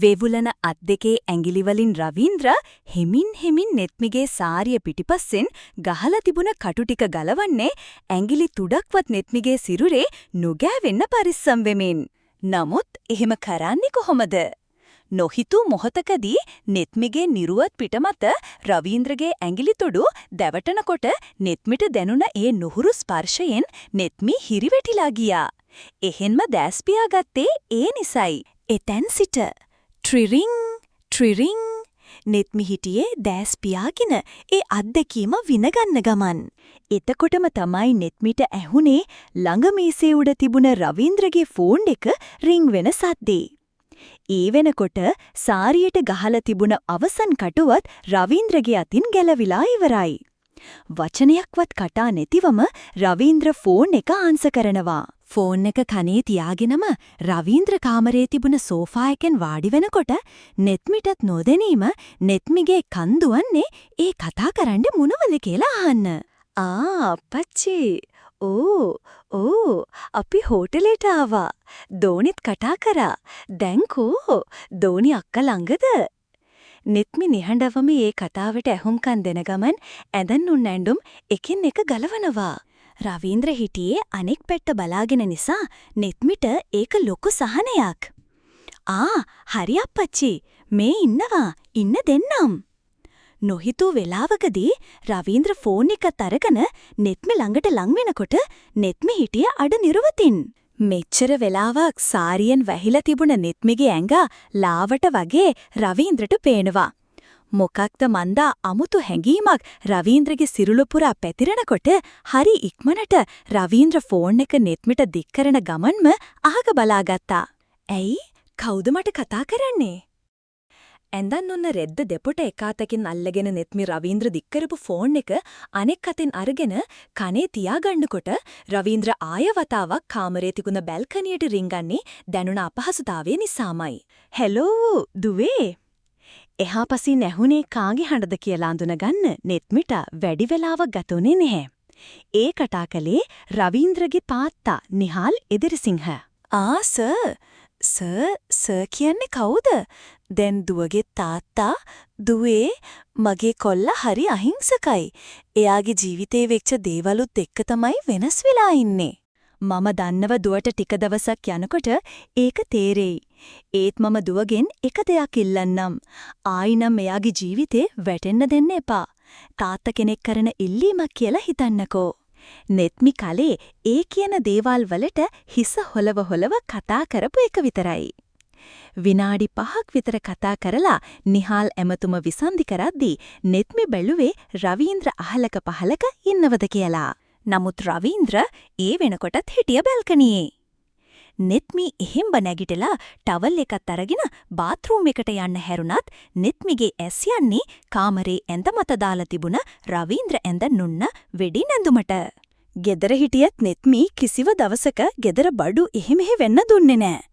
වේවුලන අත් දෙකේ ඇඟිලිවලින් රවීන්ද්‍ර හෙමින් නෙත්මිගේ සාරිය පිටිපස්සෙන් ගහලා තිබුණ කටු ටික ගලවන්නේ ඇඟිලි තුඩක්වත් නෙත්මිගේ සිරුරේ නුගෑවෙන්න පරිස්සම් වෙමින්. නමුත් එහෙම කරන්නේ කොහොමද? නොහිතූ මොහොතකදී නෙත්මිගේ නිරුවත් පිටමත රවීන්ද්‍රගේ ඇඟිලි තුඩු දැවටනකොට නෙත්මිට දැනුණ ඒ නුහුරු ස්පර්ශයෙන් නෙත්මි හිරිවැටිලා ගියා. එහෙන්ම දැස් පියාගත්තේ ඒ නිසයි. එතෙන් සිට ට්‍රිරිං නෙත්මි හිටියේ දැස් පියාගෙන ඒ අත්දැකීම විනගන්න ගමන්. එතකොටම තමයි නෙත්මිට ඇහුනේ ළඟ මේසේ උඩ තිබුණ රවීන්ද්‍රගේ ෆෝන් එක රින් වෙන සද්දේ. ඒ වෙනකොට සාරියට ගහලා තිබුණ අවසන් කටුවත් රවීන්ද්‍රගේ අතින් ගැලවිලා ඉවරයි. වචනයක්වත් කටා නැතිවම රවීන්ද්‍ර ෆෝන් එක ආන්සර් කරනවා. ෆෝන් එක කනේ තියාගෙනම රවීන්ද්‍ර කාමරේ තිබුණ සෝෆා එකෙන් වාඩි වෙනකොට නෙත්මිටත් නොදැනීම නෙත්මිගේ කන් දුවන්නේ ඒ කතා කරන්න මොනවද කියලා අහන්න. අප්පච්චි. අපි හෝටලෙට ආවා. දෝනිත් කතා කරා. දැන් කෝ? දෝනි අක්කා ළඟද? නෙත්මි නිහඬවම මේ කතාවට ඇහුම්කන් දෙන ගමන් ඇඳන් උන් ඇඳුම් එකින් එක ගලවනවා. රවීන්ද්‍ර හිටියේ අනෙක් පැත්ත බලාගෙන නිසා නෙත්මිට ඒක ලොකු සහනයක්. හරි අප්පච්චි. මේ ඉන්නවා. ඉන්න දෙන්නම්. නොහිතූ වෙලාවකදී රවීන්ද්‍ර ෆෝන් එකත් අරගෙන නෙත්මි ළඟට ලං වෙනකොට නෙත්මි හිටියේ අඩ නිරවතින්. මෙච්චර වෙලාවක් සාරියෙන් වැහිලා තිබුණ නෙත්මිගේ ඇඟ ලාවට වගේ රවීන්ද්‍රට පේනවා. මොකක්ද මන්දා අමුතු හැඟීමක් රවීන්ද්‍රගේ සිරුළු පුරා පැතිරෙනකොට හරි ඉක්මනට රවීන්ද්‍ර ෆෝන් එක නෙත්මිට දික් කරන ගමන්ම අහක බලාගත්තා. ඇයි? කවුද මට කතා කරන්නේ? ඇඳන් උන්න රෙද්ද දෙපොට එකාතකින් අල්ලගෙන නෙත්මි රවීන්ද්‍ර දික් කරපු ෆෝන් එක අනෙක් අතින් අරගෙන කනේ තියාගන්නකොට රවීන්ද්‍ර ආය වතාවක් කාමරේ තිබුණ බැල්කනියට රිංගන්නේ දැනුණ අපහසුතාවය නිසාමයි. හෙලෝ දුවේ. එහා පසින් ඇහුනේ කාගේ හඬද කියලා අඳුනගන්න නෙත්මිට වැඩි වෙලාවක් ගතුනේ නැහැ. ඒ කතා කළේ රවීන්ද්‍රගේ තාත්තා නිහාල් එදිරිසිංහ. සර් කියන්නේ කවුද? දැන් දුවගේ තාත්තා දුවේ මගේ කොල්ලා හරි අහිංසකයි. එයාගේ ජීවිතේ වෙච්ච දේවලුත් එක්ක තමයි වෙනස් වෙලා ඉන්නේ. මම දන්නව දුවට ටික දවසක් යනකොට ඒක තේරෙයි. ඒත් මම දුවගෙන් එක දෙයක් ඉල්ලන්නම්. ආයිනම් එයාගේ ජීවිතේ වැටෙන්න දෙන්න එපා. තාත්තා කෙනෙක් කරන ඉල්ලීමක් කියලා හිතන්නකෝ. නෙත්මි කලේ ඒ කියන දේවල් වලට හිස හොලව කතා කරපු එක විතරයි. විනාඩි 5ක් විතර කතා කරලා නිහාල් ඇමතුම විසන්ධි කරද්දී නෙත්මි බැලුවේ රවීන්ද්‍ර අහලක පහලක ඉන්නවද කියලා. නමුත් රවීන්ද්‍ර ඒ වෙනකොටත් හිටිය බල්කනියේ. නෙත්මි එහෙම්බ නැගිටලා ටවල් එකත් අරගෙන බාත්රූම් එකට යන්න හැරුණත් නෙත්මිගේ ඇස් යන්නේ කාමරේ ඇඳ මත දාලා තිබුණ රවීන්ද්‍ර ඇඳ නුන්න වෙඩි නැඳුමට. ගෙදර හිටියත් නෙත්මි කිසිව දවසක ගෙදර බඩු එහෙමෙහෙ වෙන්න දුන්නේ නෑ.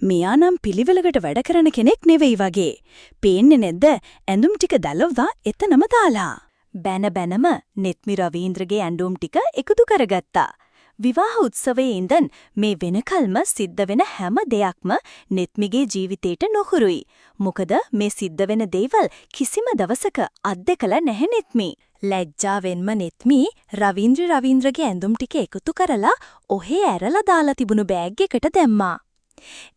මෙයා නම් පිළිවෙලකට වැඩ කරන කෙනෙක් නෙවෙයි වගේ. පේන්නේ නැද්ද ඇඳුම් ටික දලවලා එතනම දාලා. බැනම නෙත්මි රවීන්ද්‍රගේ ඇඳුම් ටික එකතු කරගත්තා. විවාහ උත්සවයේ ඉඳන් මේ වෙනකල්ම සිද්ධ වෙන හැම දෙයක්ම නෙත්මිගේ ජීවිතේට නොහුරුයි. මොකද මේ සිද්ධ වෙන දේවල් කිසිම දවසක අත්දකලා නැහැ නෙත්මි. ලැජ්ජාවෙන්ම නෙත්මි රවීන්ද්‍රගේ ඇඳුම් ටික එකතු කරලා ඔහේ ඇරලා දාලා තිබුණු බෑග් එකට දැම්මා.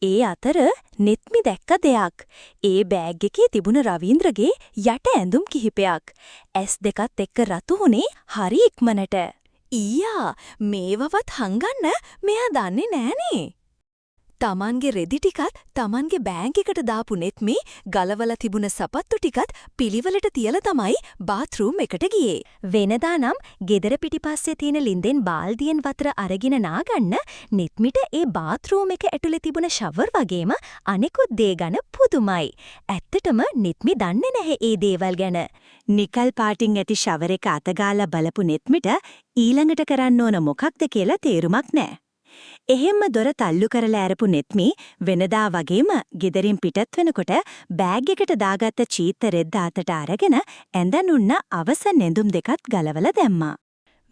ඒ අතර නෙත්මි දැක්ක දෙයක්. ඒ බෑග් එකේ තිබුණ රවීන්ද්‍රගේ යට ඇඳුම් කිහිපයක්. S දෙකත් එක්ක රතු වුණේ හරි ඉක්මනට. ඊයා මේවවත් හංගන්න මෙයා දන්නේ නෑනේ. තමන්ගේ රෙදි ටිකත් තමන්ගේ බෑග් එකට දාපු නෙත්මි ගලවලා තිබුණ සපත්තු ටිකත් පිළිවෙලට තියලා තමයි බාත්රූම් එකට ගියේ. වෙනදා නම් ගෙදර පිටිපස්සේ තියෙන ලින්දෙන් බාල්දියෙන් වතුර අරගෙන නාගන්න නෙත්මිට ඒ බාත්රූම් එක ඇතුලේ තිබුණ ෂවර් වගේම අනෙකුත් දේ ගැන පුදුමයි. ඇත්තටම නෙත්මි දන්නේ නැහැ ඒ දේවල් ගැන. නිකල් පාටින් ඇති ෂවර් එක අතගාලා බලපු නෙත්මිට ඊළඟට කරන්න ඕන මොකක්ද කියලා තේරුමක් නැහැ. එහෙම්ම දොර තල්ලු කරලා ඇරපු නෙත්මි වෙනදා වගේම ගෙදරින් පිටත් වෙනකොට බෑග් එකට දාගත්ත චීත්ත රෙද්ද අතට අරගෙන ඇඳන් උන්න අවසන් ඇඳුම් දෙකත් ගලවලා දැම්මා.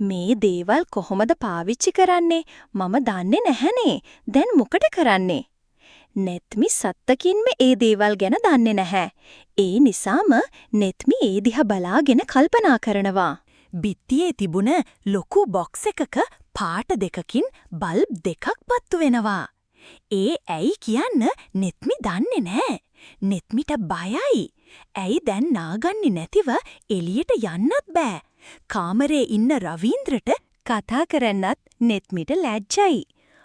මේ දේවල් කොහොමද පාවිච්චි කරන්නේ? මම දන්නේ නැහනේ. දැන් මොකද කරන්නේ? නෙත්මි සත්තකින්ම ඒ දේවල් ගැන දන්නේ නැහැ. ඒ නිසාම නෙත්මි ඒ දිහා බලාගෙන කල්පනා කරනවා. බිත්තියේ තිබුණ ලොකු බොක්ස් එකක පාට දෙකකින් බල්බ් දෙකක් පත්තු වෙනවා. ඒ ඇයි කියන්න නෙත්මි දන්නේ නැහැ. නෙත්මිට බයයි. ඇයි දැන් නාගන්නේ නැතිව එළියට යන්නත් බෑ. කාමරේ ඉන්න රවීන්ද්‍රට කතා කරන්නත් නෙත්මිට ලැජ්ජයි.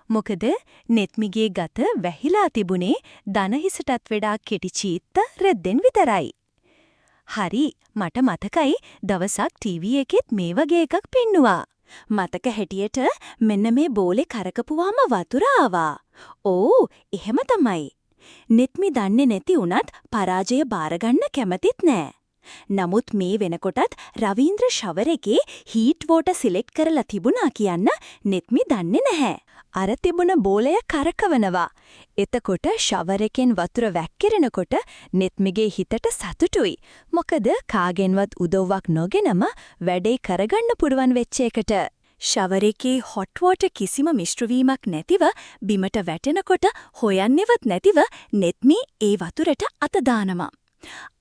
මොකද නෙත්මිගේ ගත වැහිලා තිබුණේ දනහිසටත් වඩා කෙටි චීත්ත රෙද්දෙන් විතරයි. හරි මට මතකයි දවසක් ටීවී එකෙත් මේ වගේ එකක් පෙන්නුවා. මතක හැටියට මෙන්න මේ බෝලේ කරකපුවාම වතුර ආවා. ඕ එහෙම තමයි. නෙත්මි දන්නේ නැති වුණත් පරාජය බාරගන්න කැමතිත් නෑ. නමුත් මේ වෙනකොටත් රවීන්ද්‍ර ෂවර් එකේ හීට් වෝටර් සිලෙක්ට් කරලා තිබුණා කියන්න නෙත්මි දන්නේ නැහැ. අර තිබුණ බෝලය කරකවනවා. එතකොට ෂවර් එකෙන් වතුර වැක්කිරෙනකොට නෙත්මිගේ හිතට සතුටුයි. මොකද කාගෙන්වත් උදව්වක් නොගෙනම වැඩේ කරගන්න පුරුවන් වෙච්ච එකට. ෂවර් එකේ හොට් වෝටර් කිසිම මිශ්‍රවීමක් නැතිව බිමට වැටෙනකොට හොයන්නේවත් නැතිව නෙත්මි ඒ වතුරට අත දානවා.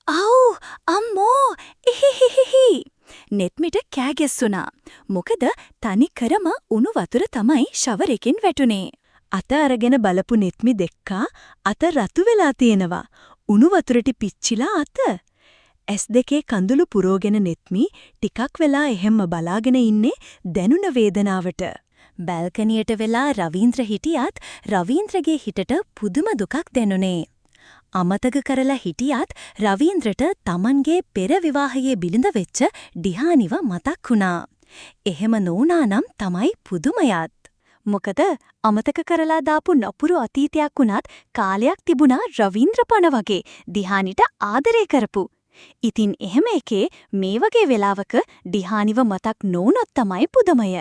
"අව් අම්මෝ ඉහිහිහිහි" නෙත්මිට කෑ ගැස්සුණා. මොකද තනිකරම උණු වතුර තමයි ෂවර් එකෙන් වැටුනේ. අත අරගෙන බලපු නෙත්මි දැක්කා අත රතු වෙලා තියෙනවා. උණු වතුරට පිච්චිලා අත. S2 කඳුළු පුරෝගෙන නෙත්මි ටිකක් වෙලා එහෙම්ම බලාගෙන ඉන්නේ දැනුණ වේදනාවට. බල්කනියට වෙලා රවීන්ද්‍ර හිටියත් රවීන්ද්‍රගේ හිතට පුදුම දුකක් දැනුනේ. අමතක කරලා හිටියත් රවීන්ද්‍රට Tamanගේ පෙර විවාහයේ බිලිඳ වෙච්ච ඩිහානිව මතක් වුණා. එහෙම නොවුනා නම් තමයි පුදුමයත්. මොකද අමතක කරලා දාපු නපුරු අතීතයක් වුණත් කාලයක් තිබුණා රවීන්ද්‍ර පණ වගේ ඩිහානිට ආදරය කරපු. ඉතින් එහෙම එකේ මේ වගේ වෙලාවක ඩිහානිව මතක් නොවුනොත් තමයි පුදුමය.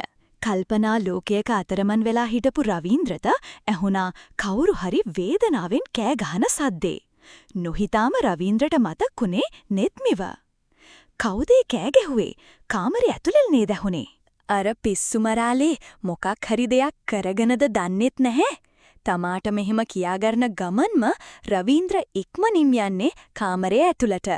කල්පනා ලෝකයක අතරමන් වෙලා හිටපු රවීන්ද්‍රට ඇහුණා කවුරු හරි වේදනාවෙන් කෑ ගහන සද්දේ. නොහිතාම රවීන්ද්‍රට මතක්ුනේ නෙත්මිව. කවුද කෑ ගැහුවේ? කාමරේ ඇතුළේ නේද ඇහුනේ. අර පිස්සුමරාලේ මොකක් හරි දෙයක් කරගෙනද දන්නෙත් නැහැ. තමාට මෙහෙම කියාගන්න ගමන්ම රවීන්ද්‍ර ඉක්මනින් යන්නේ කාමරේ ඇතුළට.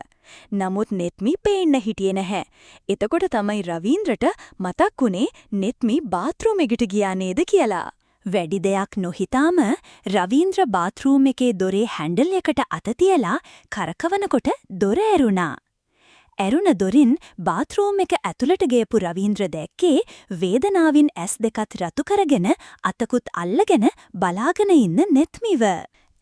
නමුත් නෙත්මි පේන්න හිටියේ නැහැ. එතකොට තමයි රවීන්ද්‍රට මතක්ුනේ නෙත්මි බාත්රූම් එකට ගියා නේද කියලා. වැඩි දෙයක් නොහිතාම රවීන්ද්‍ර බාත්රූම් එකේ දොරේ හැන්ඩල් එකට අත තියලා කරකවනකොට දොර ඇරුණා. ඇරුණ දොරින් බාත්රූම් එක ඇතුළට ගියපු රවීන්ද්‍ර දැක්කේ වේදනාවින් ඇස් දෙකත් රතු කරගෙන අතකුත් අල්ලගෙන බලාගෙන ඉන්න නෙත්මිව.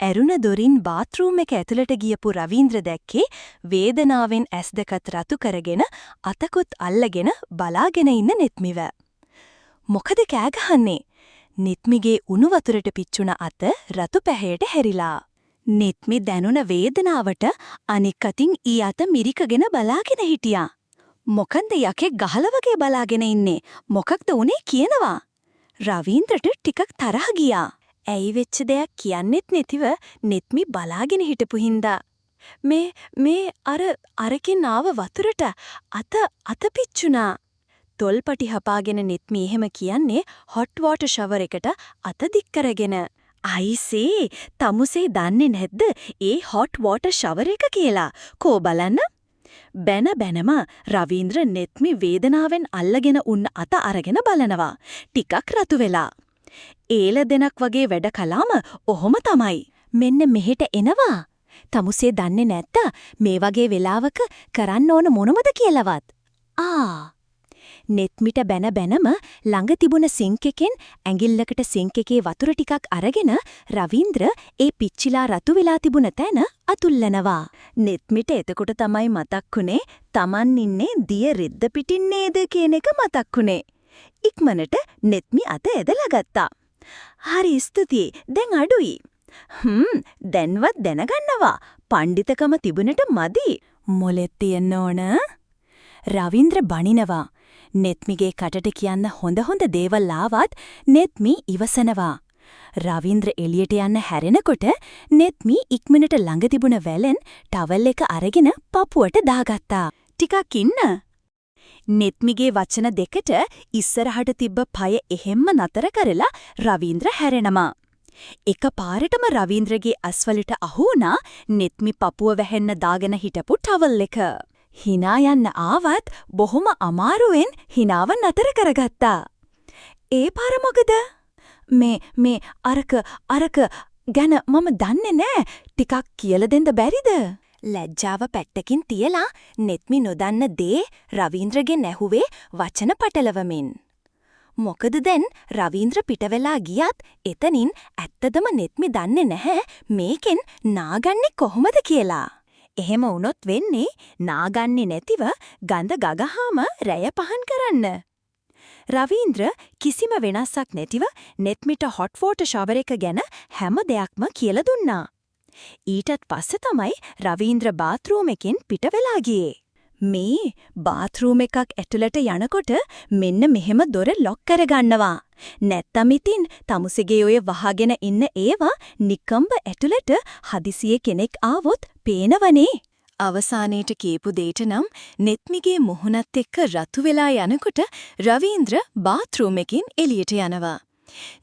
ඇරුණ දොරින් බාත්රූම් එක ඇතුළට ගියපු රවීන්ද්‍ර දැක්කේ වේදනාවෙන් ඇස් දෙකත් රතු කරගෙන අතකුත් අල්ලගෙන බලාගෙන ඉන්න නෙත්මිව. මොකද කෑ ගහන්නේ? නෙත්මිගේ උණු වතුරට පිච්චුණ අත රතු පැහැයට හැරිලා. නෙත්මි දැනුණ වේදනාවට අනික් අතින් ඊ අත මිරිකගෙන බලාගෙන හිටියා. මොකන්ද යකෙක් ගහලා වගේ බලාගෙන ඉන්නේ? මොකක්ද උනේ කියනවා. රවීන්ද්‍රට ටිකක් තරහ ගියා. ඇයි වෙච්ච දෙයක් කියන්නෙත් නැතිව නෙත්මි බලාගෙන හිටපු හින්දා. මේ අරකින් ආව වතුරට අත පිච්චුණා. තොල්පටි හපාගෙන නෙත්මි එහෙම කියන්නේ හොට් වෝටර් ෂවර් එකට අත දික් කරගෙන. අයිසේ තමුසේ දන්නේ නැද්ද ඒ හොට් වෝටර් ෂවර් එක කියලා? කෝ බලන්න. බැනම රවීන්ද්‍ර නෙත්මි වේදනාවෙන් අල්ලගෙන උන්න අත අරගෙන බලනවා. ටිකක් රතු වෙලා. ඒල දෙනක් වගේ වැඩ කළාම ඔහොම තමයි. මෙන්න මෙහෙට එනවා. තමුසේ දන්නේ නැත්ද මේ වගේ වෙලාවක කරන්න ඕන මොනවද කියලාවත්? නෙත්මිට බැනම ළඟ තිබුණ සිංක් එකෙන් ඇඟිල්ලකට සිංක් එකේ වතුර ටිකක් අරගෙන රවීන්ද්‍ර ඒ පිච්චිලා රතු වෙලා තිබුණ තැන අතුල්ලනවා. නෙත්මිට එතකොට තමයි මතක්ුනේ Taman ඉන්නේ දිය රෙද්ද පිටින් නේද කියන එක මතක්ුනේ. ඉක්මනට නෙත්මි අත ඇදලා ගත්තා. හරි ස්තුතියි. දැන් අඩුයි. දැන්වත් දැනගන්නවා. පඬිතකම තිබුණට මදි. මොලෙත් තියන්න ඕන. රවීන්ද්‍ර බනිනවා. නෙත්මිගේ කටට කියන්න හොඳ දේවල් ආවත් නෙත්මි ඉවසනවා. රවීන්ද්‍ර එළියට යන්න හැරෙනකොට නෙත්මි ඉක්මනට ළඟ තිබුණ වැලෙන් ටවල් එක අරගෙන පපුවට දාගත්තා. ටිකක් ඉන්න. නෙත්මිගේ වචන දෙකට ඉස්සරහට තිබ්බ පය එහෙම්ම නතර කරලා රවීන්ද්‍ර හැරෙනවා. එකපාරටම රවීන්ද්‍රගේ අස්වලට අහු වුණා නෙත්මි පපුව වැහෙන්න දාගෙන හිටපු ටවල් එක. hina යන්න ආවත් බොහොම අමාරුවෙන් hinaව නතර කරගත්තා. ඒ පාර මොකද? මේ අරක ගැන මම දන්නේ නෑ. ටිකක් කියලා දෙන්න බැරිද? ලැජ්ජාව පැත්තකින් තියලා නෙත්මි නොදන්න දේ රවීන්ද්‍රගෙන් ඇහුවේ වචන පටලවමින්. මොකද දැන් රවීන්ද්‍ර පිට වෙලා ගියත් එතනින් ඇත්තදම නෙත්මි දන්නේ නැහැ මේකෙන් නාගන්නේ කොහොමද කියලා. එහෙම වුණොත් වෙන්නේ නාගන්නේ නැතිව ගඳ ගගහාම රැය පහන් කරන්න. රවීන්ද්‍ර කිසිම වෙනසක් නැතිව නෙත්මිට හොට් වෝටර් ෂවර් එක ගැන හැම දෙයක්ම කියලා දුන්නා. ඊටත් පස්සේ තමයි රවීන්ද්‍ර බාත්රූම් එකෙන් පිට වෙලා ගියේ. මේ බාත්රූම් එකක් ඇතුළට යනකොට මෙන්න මෙහෙම දොර ලොක් කරගන්නවා. නැත්තම් ඉතින් තමුසෙගේ ඔය වහගෙන ඉන්න ඒවා නිකම්බ ඇතුළට හදිසියේ කෙනෙක් ආවොත් පේනවනේ. අවසානයේට කියපු දෙයට නම් නෙත්මිගේ මුහුණත් එක්ක රතු වෙලා යනකොට රවීන්ද්‍ර බාත්රූම් එකෙන් එළියට යනවා.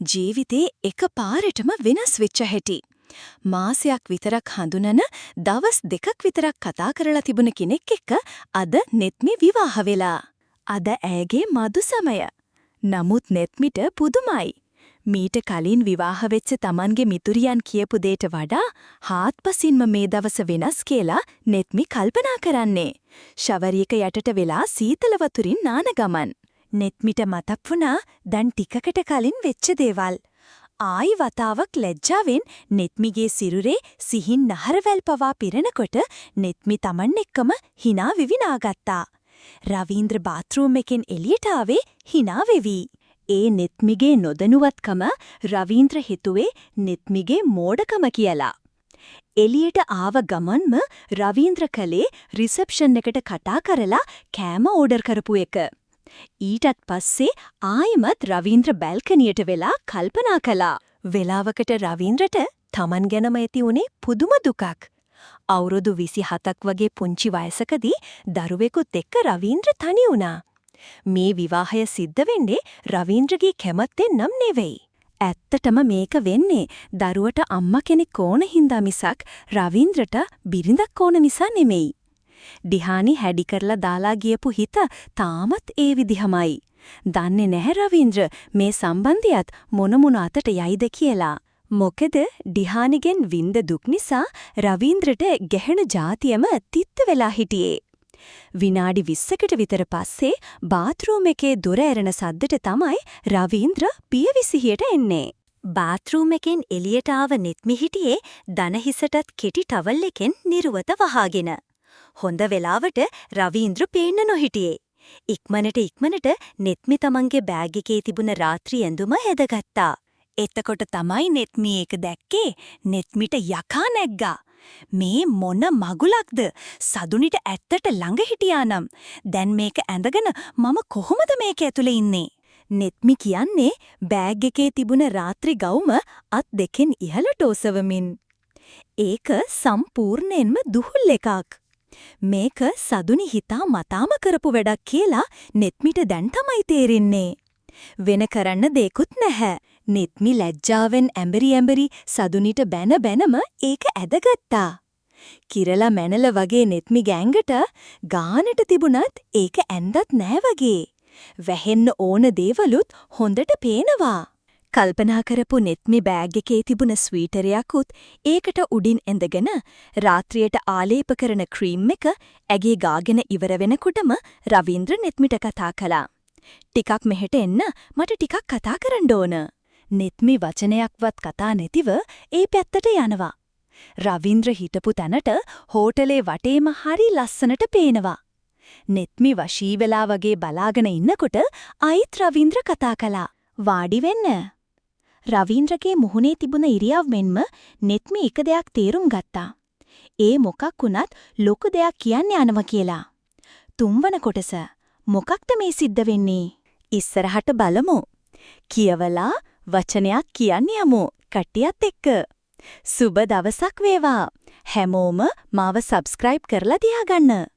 ජීවිතේ එකපාරටම වෙනස් වෙච්ච හැටි. මාසයක් විතරක් හඳුනන දවස් දෙකක් විතරක් කතා කරලා තිබුණ කෙනෙක් එක්ක අද නෙත්මි විවාහ වෙලා. අද ඇයගේ මදු සමය. නමුත් නෙත්මිට පුදුමයි. මීට කලින් විවාහ වෙච්ච Tamanගේ මිතුරියන් කියපු දෙයට වඩා හාත්පසින්ම මේ දවස වෙනස් කියලා නෙත්මි කල්පනා කරන්නේ. ෂවරියක යටට වෙලා සීතල වතුරින් නාන ගමන්. නෙත්මිට මතක් වුණා දැන් ටිකකට කලින් වෙච්ච දේවල්. ආයි වතාවක් ලැජ්ජාවෙන් නෙත්මිගේ සිරුරේ සිහින් නහරවැල් පවා පිරෙනකොට නෙත්මි Taman එක්කම hina විවිනාගත්තා. රවීන්ද්‍ර බාත්රූම් එකෙන් එළියට ආවේ hina වෙවි. ඒ නෙත්මිගේ නොදැනුවත්කම රවීන්ද්‍ර හිතුවේ නෙත්මිගේ මෝඩකම කියලා. එළියට ආව ගමන්ම රවීන්ද්‍ර කලේ රිසෙප්ෂන් එකට කතා කරලා කෑම ඕඩර් කරපු එක. ඊටත් පස්සේ ආයෙමත් රවීන්ද්‍ර බැල්කනියට වෙලා කල්පනා කළා. වෙලාවකට රවීන්ද්‍රට Taman ගැනම ඇති උනේ පුදුම දුකක්. අවුරුදු 27ක් වගේ පුංචි වයසකදී දරුවෙකුත් එක්ක රවීන්ද්‍ර තනි වුණා. මේ විවාහය සිද්ධ වෙන්නේ රවීන්ද්‍රගේ කැමැත්තෙන් නම් නෙවෙයි. ඇත්තටම මේක වෙන්නේ දරුවට අම්මා කෙනෙක් ඕන හින්දා මිසක් රවීන්ද්‍රට බිරිඳක් ඕන නිසා නෙමෙයි. ඩිහානි හැඩි කරලා දාලා ගියපු හිත තාමත් ඒ විදිහමයි. දන්නේ නැහැ රවීන්ද්‍ර මේ සම්බන්ධයත් මොන අතට යයිද කියලා. මොකද ඩිහානිගෙන් වින්ද දුක් නිසා රවීන්ද්‍රට ගැහෙන જાතියම තිත්ත වෙලා හිටියේ. විනාඩි 20කට විතර පස්සේ බාත්රූම් එකේ දොර ඇරෙන සද්දට තමයි රවීන්ද්‍ර පියවිසිහියට එන්නේ. බාත්රූම් එකෙන් එළියට ආව නෙත්මි හිටියේ දන හිසටත් කෙටි ටවල් එකෙන් නිරුවත වහාගෙන. හොඳ වෙලාවට රවීන්ද්‍ර පේන්න නොහිටියේ. ඉක්මනට නෙත්මි තමන්ගේ බෑග් එකේ තිබුණ රාත්‍රී ඇඳුම හැදගත්තා. එතකොට තමයි නෙත්මි ඒක දැක්කේ. නෙත්මිට යකා නැග්ගා. මේ මොන මගුලක්ද? සදුනිට ඇත්තට ළඟ හිටියානම් දැන් මේක ඇඳගෙන මම කොහොමද මේක ඇතුලේ ඉන්නේ? නෙත්මි කියන්නේ බෑග් එකේ තිබුණ රාත්‍රී ගවුම අත් දෙකෙන් ඉහළට ඔසවමින්. ඒක සම්පූර්ණයෙන්ම දුහුල් එකක්. මේක සදුනි හිතා මතාම කරපු වැඩක් කියලා නෙත්මිට දැන් තමයි තේරෙන්නේ. වෙන කරන්න දෙයක්වත් නැහැ. නෙත්මි ලැජ්ජාවෙන් ඇඹරි සදුනිට බැනම ඒක ඇදගත්තා. කිරලා මැනල වගේ නෙත්මි ගෑංගට ගානට තිබුණත් ඒක ඇඳත් නෑ වගේ. වැහෙන්න ඕන දේවලුත් හොඳට පේනවා. කල්පනා කරපු නෙත්මි බෑග් එකේ තිබුණ ස්වීටරයක්ුත් ඒකට උඩින් ඇඳගෙන රාත්‍රියට ආලේප කරන ක්‍රීම් එක ඇගේ ගාගෙන ඉවර වෙනකොටම රවීන්ද්‍ර නෙත්මිට කතා කළා. ටිකක් මෙහෙට එන්න මට ටිකක් කතා කරන්න ඕන. නෙත්මි වචනයක්වත් කතා නැතිව ඒ පැත්තට යනවා. රවීන්ද්‍ර හිටපු තැනට හෝටලේ වටේම හරි ලස්සනට පේනවා. නෙත්මි වශී වෙලා වගේ බලාගෙන ඉන්නකොට ආයිත් රවීන්ද්‍ර කතා කළා. වාඩි වෙන්න. රවීන්ද්‍රගේ මුහුණේ තිබුණ ඉරියව් මෙන්ම නෙත්මි එක දෙයක් තේරුම් ගත්තා. ඒ මොකක් වුණත් ලොකු දෙයක් කියන්න යනවා කියලා. තුන්වන කොටස මොකක්ද මේ සිද්ධ වෙන්නේ? ඉස්සරහට බලමු. කියවලා වචනයක් කියන්න යමු කට්ටියත් එක්ක. සුබ දවසක් වේවා. හැමෝම මාව සබ්ස්ක්‍රයිබ් කරලා තියාගන්න.